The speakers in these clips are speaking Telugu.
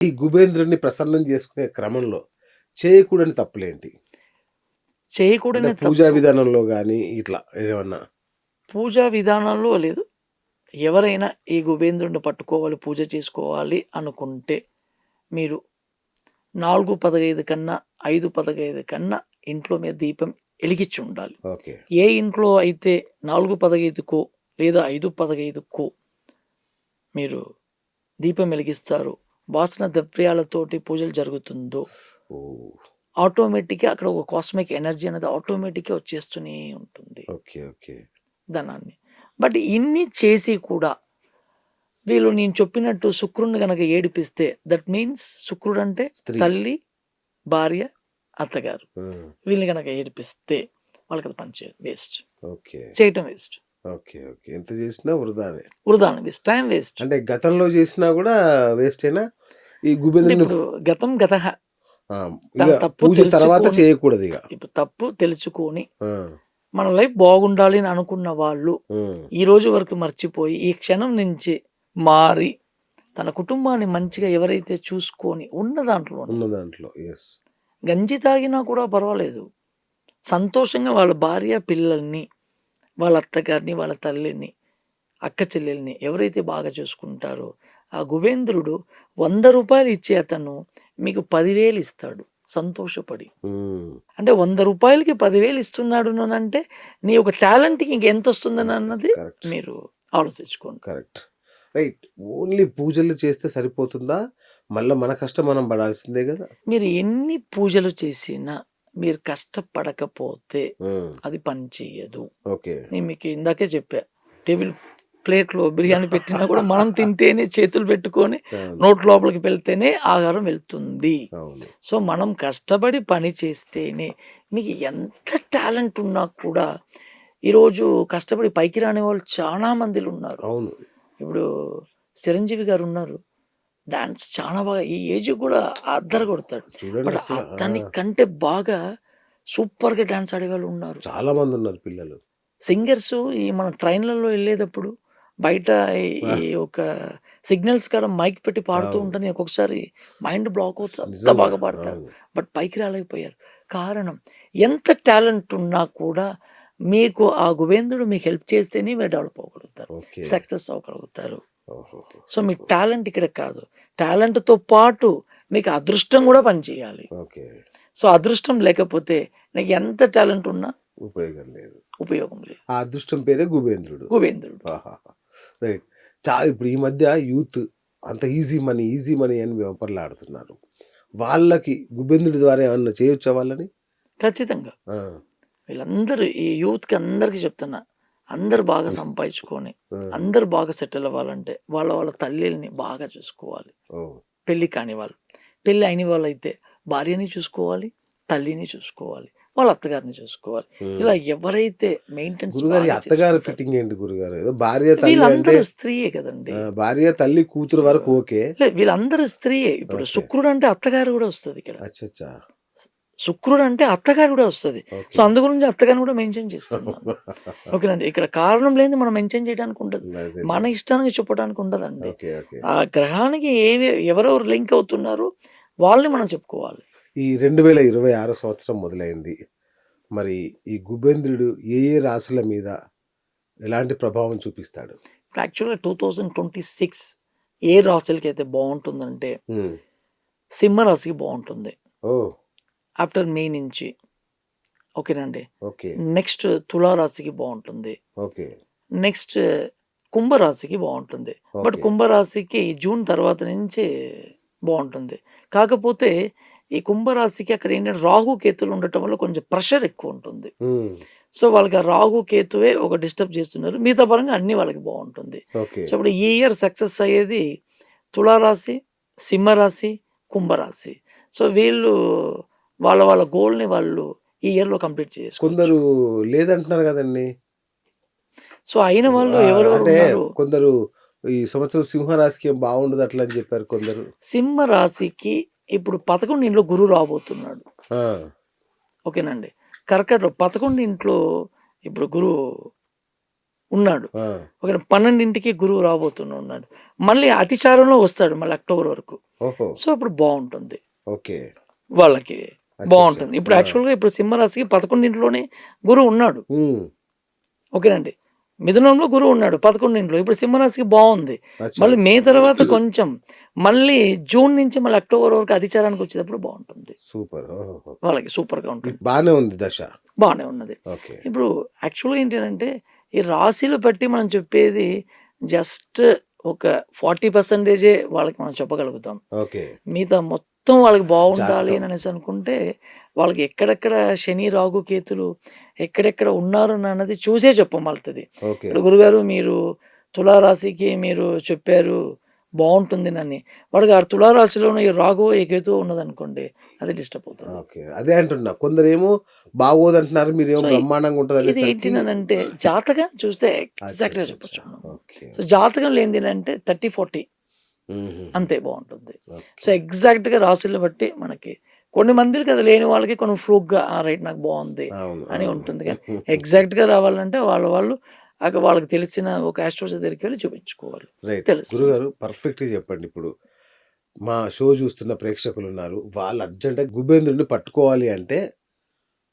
ఈ గుబేంద్రుడిని ప్రసన్నం చేసుకునే క్రమంలో చేయకూడని తప్పులేంటి? అంటే చేయకూడని పూజా తప్పు విధానంలో గాని ఇట్లా ఏమన్నా? పూజా విధానంలో లేదు. ఎవరైనా ఈ గుబేంద్రుడిని పట్టుకోవాలి, పూజ చేసుకోవాలి అనుకుంటే మీరు 4:15 కన్నా 5:15 కన్నా ఇంట్లో మీరు దీపం ఎలిగించి ఉండాలి. ఓకే. ఏ ఇంట్లో అయితే 4:15కో లేదా 5:15కో మీరు దీపం వెలిగిస్తారు, వాసన ద్రవ్యాలతోటి పూజలు జరుగుతుందో ఓహ్! ఆటోమేటిక్‌గా అక్కడ ఒక కాస్మిక్ ఎనర్జీ అనేది ఆటోమేటిక్‌గా వచ్చేస్తూనే ఉంటుంది ఓకే. ఓకే. ధనాన్ని. బట్ ఇన్ని చేసి కూడా వీళ్ళు నేను చెప్పినట్టు శుక్రుడిని గనక ఏడిపిస్తే దట్ మీన్స్ శుక్రుడు అంటే స్త్రీ. తల్లి, భార్య, అత్తగారు. హ్మ్. వీళ్ళని గనక ఏడిపిస్తే వాళ్ళకి అది పని చేయదు, వేస్ట్. ఓకే. చేయటం వేస్ట్. ఓకే. ఓకే. ఎంత చేసినా వృధానే. వృధానే వేస్ట్. Time waste. అంటే గతంలో చేసినా గూడా వేస్టేనా? ఈ అంటే గుబేంద్రుడిని ఇప్పుడు గతం గతః. ఆ! ఇగ దాని తప్పు పూజ తర్వాత తెలుసుకొని చేయకూడదిగ. ఇప్పుడు తప్పు తెలుసుకొని ఆ! మన లైఫ్ బాగుండాలి అని అనుకున్న వాళ్ళు హ్మ్. ఈ రోజు వరకు మర్చిపోయి ఈ క్షణం నుంచి మారి తన కుటుంబాన్ని మంచిగా ఎవరైతే చూసుకొని ఉన్న దాంట్లోనే ఉన్న దాంట్లో. యెస్. గంజి తాగినా కూడా పర్వాలేదు. సంతోషంగా వాళ్ళ భార్య, పిల్లల్ని, వాళ్ళ అత్తగారిని, వాళ్ళ తల్లిని, అక్క చెల్లెల్ని ఎవరైతే బాగా చూసుకుంటారో, ఆ గుబేంద్రుడు రూ. 100 ఇచ్చే అతను మీకు 10,000 ఇస్తాడు సంతోషపడి. హ్మ్. అంటే రూ. 100కి 10,000 ఇస్తున్నాడు అనంటే, నీ యొక్క టాలెంట్‌కి ఇంకెంతొస్తుందని అన్నది కరెక్ట్. మీరు ఆలోచించుకోండి. కరెక్ట్. రైట్. ఓన్లీ పూజలు చేస్తే సరిపోతుందా? మళ్ళా మన కష్టం మనం పడాల్సిందే గదా! మీరు ఎన్ని పూజలు చేసినా, మీరు కష్టపడకపోతే హ్మ్. అది పని చెయ్యదు. ఓకే. నేను మీకు ఇందాకే చెప్పా. టేబుల్ ప్లేట్‌లో బిర్యానీ పెట్టినా కూడా మనం తింటేనే చేతులు పెట్టుకొని అవును. నోటి లోపలికి వెళ్తేనే ఆహారం వెళ్తుంది. అవును. సో, మనం కష్టపడి పని చేస్తేనే మీకు ఎంత టాలెంట్ ఉన్నా కూడా ఈరోజు కష్టపడి పైకి రాని వాళ్ళు చాలా మందిలున్నారు. అవును. ఇప్పుడు 'చిరంజీవి' గారున్నారు. డాన్స్ చాలా బాగా ఈ ఏజ్‌కి కూడా అద్దర కొడతాడు. చూడండి బట్ అసల. ఆ! అతని కంటే బాగా సూపర్‌గా డాన్స్ ఆడేవాళ్ళు ఉన్నారు. చాలా మందున్నారు పిల్లలు. సింగర్సు ఈ మన ట్రైన్‌లలో ఎళ్ళేటప్పుడు బయట ఈ ఆ! ఈ ఒక సిగ్నల్స్ కాడ మైక్ పెట్టి పాడుతూ అవును. ఉంటే నేను ఒక్కొక్కసారి మైండ్ బ్లాక్ అవుతది. అంత నిజంగా. బాగా పాడతారు. అవును. బట్ పైకి రాలేకపోయారు. కారణం ఎంత టాలెంట్ ఉన్నా కూడా మీకు ఆ గుబేంద్రుడు మీకు హెల్ప్ చేస్తేనే మీరు డెవలప్ అవ్వగలుగుతారు. ఓకే. సక్సెస్ అవ్వగలుగుతారు. ఓహోహో! సో, మీ టాలెంట్ ఇక్కడ కాదు. టాలెంట్‌తో పాటు మీకు అదృష్టం గూడా పనిచేయాలి. ఓకే. సో, అదృష్టం లేకపోతే నీకు ఎంత టాలెంట్ ఉన్నా ఉపయోగం లేదు. ఉపయోగం లేదు. ఆ అదృష్టం పేరే గుబేంద్రుడు. గుబేంద్రుడు. ఆహాహా! రైట్. ఇప్పుడు ఈ మధ్య యూత్ అంత ఈజీ మనీ, ఈజీ మనీ అని వెంపర్లాడుతున్నారు. వాళ్ళకి గుబేంద్రుడి ద్వారా ఏమన్నా చేయొచ్చా వాళ్ళని? ఖచ్చితంగా. ఆ! వీళ్ళందరూ ఈ యూత్‌కి అందరికి చెప్తున్నా. అందరూ బాగా హ్మ్. సంపాదించుకొని, ఆ! అందరూ బాగా సెటిల్ అవ్వాలంటే వాళ్ళ తల్లిల్ని బాగా చూసుకోవాలి. ఓహ్! పెళ్లి కాని వాళ్ళు. పెళ్లి అయిన వాళ్ళైతే భార్యని చూసుకోవాలి, తల్లిని చూసుకోవాలి, వాళ్ళ అత్తగారిని చూసుకోవాలి. హ్మ్. ఇలా ఎవరైతే మెయింటెనెన్స్ గురుగారు ఈ బాగా అత్తగారి చేసుకుంటారో ఫిట్టింగ్ ఏంటి గురుగారు? ఏదో భార్య, తల్లి అంటే వీళ్ళందరూ స్త్రీయే కదండీ! భార్య, తల్లి, కూతురు ఇప్పుడు వరకు ఓకే. వీళ్ళందరూ స్త్రీయే. ఇప్పుడు ఓకే. శుక్రుడు అంటే అత్తగారు గూడా వస్తదిక్కడ. అచ్చచ్చా! శుక్రుడు అంటే అత్తగారు గూడా వస్తది. So, okay. అందు గురించి అత్తగారిని గూడా మెన్షన్ చేస్తున్నాను. ఓకేనండి. ఇక్కడ కారణం లేనిది మనం మెన్షన్ చేయడానికి ఉండదు. మన అదేలెండి. ఇష్టానికి చెప్పడానికి ఉండదండి. ఓకే. ఓకే. ఆ గ్రహానికి ఎవరెవరు లింక్ అవుతున్నారో వాళ్ళని మనం చెప్పుకోవాలి. ఈ 2026 సంవత్సరం మొదలైంది. మరి ఈ గుబేంద్రుడు ఏ ఏ రాశుల మీద ఎలాంటి ప్రభావం చూపిస్తాడు? ఇప్పుడు యాక్చువల్‌గా 2026 ఏ రాశులకైతే బావుంటుందంటే హ్మ్. సింహ రాశికి బావుంటుంది. ఓహ్! ఆఫ్టర్ మే నుంచి. ఓకేనండి. ఓకే. నెక్స్ట్ తులా రాశికి బావుంటుంది. ఓకే. నెక్స్ట్ కుంభరాశికి బావుంటుంది. But okay. కుంభరాశికి జూన్ తర్వాత నుంచి బావుంటుంది. కాకపోతే ఈ కుంభరాశికి అక్కడ ఏంటంటే రాహు, కేతువులు ఉండటం వల్ల కొంచెం ప్రెషర్ ఎక్కువుంటుంది. హ్మ్. సో, వాళ్ళకి ఆ రాహు, కేతువే ఒక డిస్టర్బ్ చేస్తున్నారు. మిగతా పరంగా అన్నీ వాళ్ళకి బావుంటుంది. ఓకే. సో, ఇప్పుడు ఈ ఇయర్ సక్సెస్ అయ్యేది తులారాశి, సింహరాశి, కుంభరాశి. సో, వీళ్ళు వాళ్ళ గోల్‌ని వాళ్ళు ఈ ఇయర్‌లో కంప్లీట్ చేసుకోవచ్చు. కొందరు లేదంటున్నారు గదండీ! సో, అయిన వాళ్ళు అంటే ఎవరెవరున్నారు? కొందరు ఈ సంవత్సరం సింహరాశికి ఏం బావుండదు అట్లా అని జెప్పారు కొందరు. సింహ రాశికి ఇప్పుడు 11 ఇంట్లో గురువు రాబోతున్నాడు. ఆ! ఓకేనండి. కర్కాటకం 11 ఇంట్లో ఇప్పుడు గురువు ఉన్నాడు. ఆ! ఓకేనా. 12కి గురువు రాబోతున్నాడు. మళ్ళీ అతిచారంలో వస్తాడు మళ్ళీ అక్టోబర్ వరకు. ఓహో! సో, అప్పుడు బావుంటుంది. ఓకే. వాళ్ళకి అచ్చచ్చ! బావుంటుంది. ఇప్పుడు ఆ! యాక్చువల్‌గా ఇప్పుడు సింహరాశికి 11 గురువు ఉన్నాడు. హ్మ్. ఓకేనండి. మిథునంలో గురువు ఉన్నాడు 11 ఇప్పుడు సింహరాశికి బావుంది. అచ్చా! మళ్ళీ మే తర్వాత కొంచెం, మళ్ళీ జూన్ నుంచి మళ్ళీ అక్టోబర్ వరకు అధిచారానికి వచ్చేటప్పుడు బావుంటుంది. సూపర్. ఓహోహో! వాళ్ళకి సూపర్‌గా ఉంటుంది. బానే ఉంది దశ. బానే ఉన్నది. ఓకే. ఇప్పుడు యాక్చువల్‌గా ఏంటి అనంటే, ఈ రాశిలు బట్టి మనం చెప్పేది జస్ట్ ఒక 40% వాళ్ళకి మనం చెప్పగలుగుతాం. ఓకే. మిగతా మొత్తం వాళ్ళకి బావుండాలి జాతకం. అనేసి అనుకుంటే, వాళ్ళకి ఎక్కడెక్కడ శని, రాహు, కేతులు ఎక్కడెక్కడ ఉన్నారు అన్నది చూసే చెప్పమలుతది. ఓకే. ఇప్పుడు గురుగారు మీరు తులారాశికి మీరు చెప్పారు బావుంటుందినని. వాడికి ఆ తులారాశిలోనే ఈ రాహువో, ఈ కేతువో ఉన్నదనుకోండి అది డిస్టర్బ్ అవుతది. ఓకే. అదే అంటున్నా. కొందరేమో బాగోదంటున్నారు. మీరేమో సో, బ్రహ్మాండంగా ఇది ఉంటదనేసరికి ఏంటిదనంటే జాతకాన్ని చూస్తే ఎగ్జాక్ట్‌గా అచ్చచ్చచ్చ! చెప్పొచ్చు మనము. ఓకే. సో, జాతకం లేనిదేనంటే 30, 40 హుహుహు. అంతే బావుంటుంది. So, okay. ఎగ్జాక్ట్‌గా రాశులను బట్టి మనకి కొన్ని మందికి అది లేని వాళ్ళకి కొన్ని ఫ్లూక్‌గా రైట్ నాకు బావుంది అవును. అని అవును. ఉంటుంది గానీ, ఎగ్జాక్ట్‌గా రావాలంటే వాళ్ళు అక్కడ వాళ్ళకి తెలిసిన ఒక ఆస్ట్రాలజర్ దగ్గరికి వెళ్లి చూపించుకోవాలి. రైట్. తెలుస్తుంది. గురుగారు పర్ఫెక్ట్‌గా చెప్పండి ఇప్పుడు. మా షో చూస్తున్న ప్రేక్షకులున్నారు. వాళ్ళు అర్జెంట్‌గా గుబేంద్రుడిని పట్టుకోవాలి అంటే,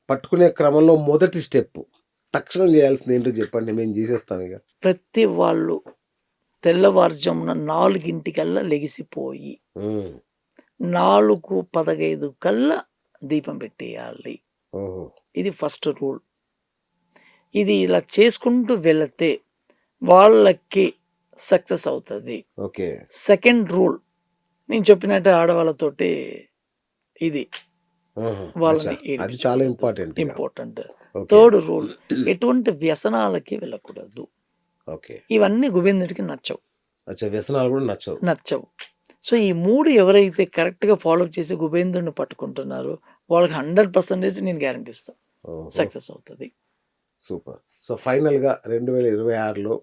పట్టుకునే క్రమంలో మొదటి స్టెప్పు తక్షణం చేయాల్సిందేంటో చెప్పండి. మేము చేసేస్తామిగ. ప్రతి వాళ్ళు తెల్లవారుజామున 4 లెగిసిపోయి హ్మ్. 4:15 కల్లా దీపం పెట్టేయాలి. ఓహో! ఇది ఫస్ట్ రూల్. ఇది ఇలా చేసుకుంటూ వెళితే వాళ్ళకి సక్సెస్ అవుతది. ఓకే. సెకండ్ రూల్ నేను చెప్పినట్టు ఆడవాళ్ళతోటి ఇది ఆహా! అచ్చా! వాళ్ళని అది చాలా ఏడిపించకూడదు. ఇంపార్టెంట్ ఇగ. ఇంపార్టెంట్. ఓకే. థర్డ్ రూల్ ఎటువంటి వ్యసనాలకి వెళ్ళకూడదు. ఓకే. ఇవన్నీ గుబేంద్రుడికి నచ్చవు. అచ్చా! వ్యసనాలు కూడా నచ్చవు. నచ్చవు. సో, ఈ 3 ఎవరైతే కరెక్ట్‌గా ఫాలో అప్ చేసి గుబేంద్రుడిని పట్టుకుంటున్నారో వాళ్ళకి 100% నేను గ్యారంటీ ఇస్తా. ఓహో! సక్సెస్ అవుతది. సూపర్. సో, ఫైనల్‌గా 2026లో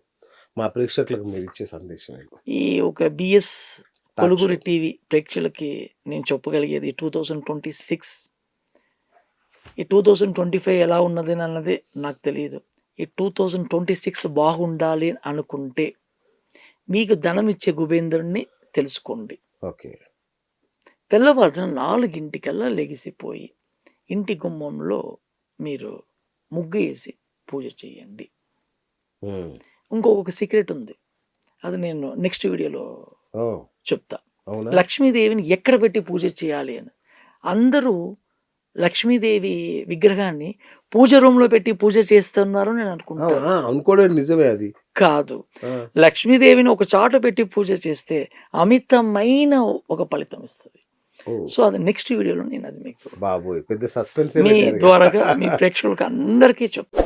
మా ప్రేక్షకులకు మీరిచ్చే సందేశం ఏంటి? ఈ ఒక బిఎస్ టాక్ షో. కొలుగురి టీవీ ప్రేక్షకులకి నేను చెప్పగలిగేది 2026 ఈ 2025 ఎలా ఉన్నది అన్నది నాకు తెలీదు. ఈ 2026 బాగుండాలి అనుకుంటే మీకు ధనమిచ్చే గుబేంద్రుడిని తెలుసుకోండి. ఓకే. తెల్లవారుజామున 4 లెగిసిపోయి ఇంటి గుమ్మంలో మీరు ముగ్గు ఏసి పూజ చేయండి. హ్మ్. ఇంకొక సీక్రెట్ ఉంది. అది నేను నెక్స్ట్ వీడియోలో ఓహ్! చెప్తా. అవునా? లక్ష్మీదేవిని ఎక్కడ పెట్టి పూజ చేయాలి అని. అందరూ లక్ష్మీదేవి విగ్రహాన్ని పూజ రూమ్‌లో పెట్టి పూజ చేస్తున్నారు అని ఆ! అనుకుంటారు. ఆ! అనుకోవడం నిజమే అది. కాదు. ఆ! లక్ష్మీదేవిని ఒక చాట పెట్టి పూజ చేస్తే అమితమైన ఒక ఫలితం ఇస్తది. ఓహ్! సో, అది నెక్స్ట్ వీడియోలో నేను అది మీకు బాబోయ్! పెద్ద సస్పెన్సే మీ పెట్టారుగా. ద్వారాగా మీ ప్రేక్షకులకు అందరికీ చెప్తాను.